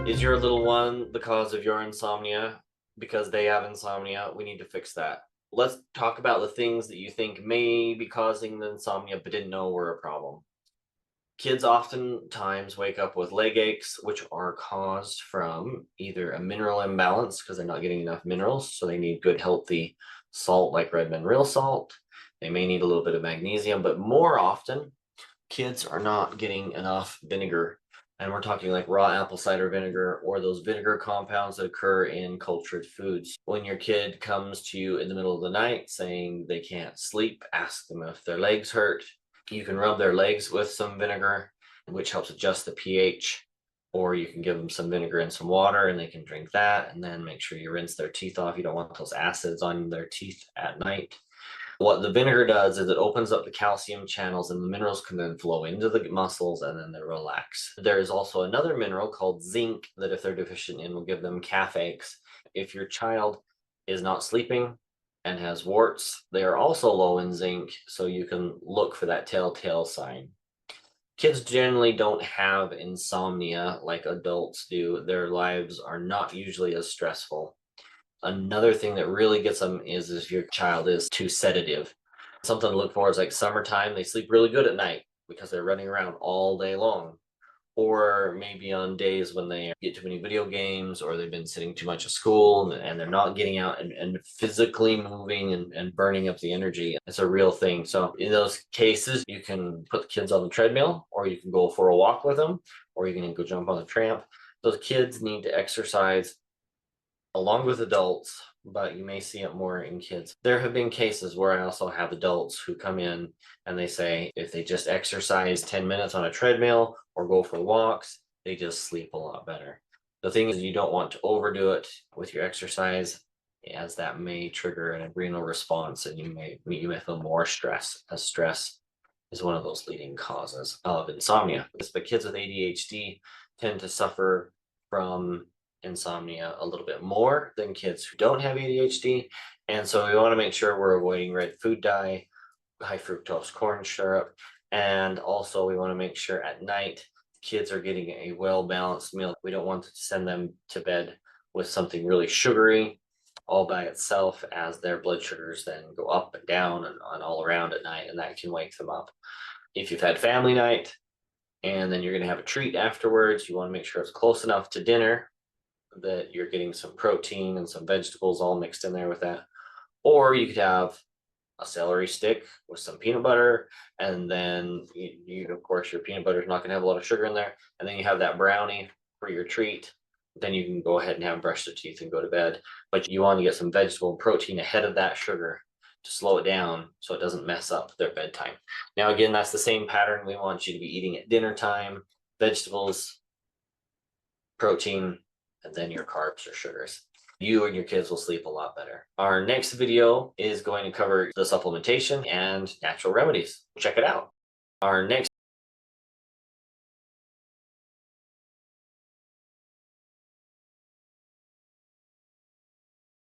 Is your little one the cause of your insomnia? Because they have insomnia, we need to fix that. Let's talk about the things that you think may be causing the insomnia but didn't know were a problem. Kids oftentimes wake up with leg aches, which are caused from either a mineral imbalance because they're not getting enough minerals, so they need good, healthy salt like red mineral salt. They may need a little bit of magnesium, but more often, kids are not getting enough vinegar. And we're talking like raw apple cider vinegar or those vinegar compounds that occur in cultured foods. When your kid comes to you in the middle of the night saying they can't sleep, ask them if their legs hurt. You can rub their legs with some vinegar, which helps adjust the pH, or you can give them some vinegar and some water and they can drink that, and then make sure you rinse their teeth off. You don't want those acids on their teeth at night. What the vinegar does is it opens up the calcium channels and the minerals can then flow into the muscles and then they relax. There is also another mineral called zinc that if they're deficient in will give them calf aches. If your child is not sleeping and has warts, they are also low in zinc, so you can look for that telltale sign. Kids generally don't have insomnia like adults do. Their lives are not usually as stressful. Another thing that really gets them is if your child is too sedative. Something to look for is like summertime, they sleep really good at night because they're running around all day long. Or maybe on days when they get too many video games or they've been sitting too much at school and they're not getting out and physically moving and burning up the energy. It's a real thing. So in those cases, you can put the kids on the treadmill or you can go for a walk with them or you can go jump on the tramp. Those kids need to exercise along with adults, but you may see it more in kids. There have been cases where I also have adults who come in and they say if they just exercise 10 minutes on a treadmill or go for walks, they just sleep a lot better. The thing is, you don't want to overdo it with your exercise, as that may trigger an adrenal response and you may feel more stress, as stress is one of those leading causes of insomnia. But kids with ADHD tend to suffer from insomnia a little bit more than kids who don't have ADHD. And so we want to make sure we're avoiding red food dye, high fructose corn syrup, and also we want to make sure at night kids are getting a well-balanced meal. We don't want to send them to bed with something really sugary all by itself, as their blood sugars then go up and down and all around at night, and that can wake them up. If you've had family night and then you're going to have a treat afterwards, you want to make sure it's close enough to dinner that you're getting some protein and some vegetables all mixed in there with that. Or you could have a celery stick with some peanut butter, and then you of course your peanut butter is not going to have a lot of sugar in there, and then you have that brownie for your treat. Then you can go ahead and have brush their teeth and go to bed. But you want to get some vegetable and protein ahead of that sugar to slow it down so it doesn't mess up their bedtime. Now again, that's the same pattern we want you to be eating at dinner time: vegetables, protein, and then your carbs or sugars. You and your kids will sleep a lot better. Our next video is going to cover the supplementation and natural remedies. Check it out. Our next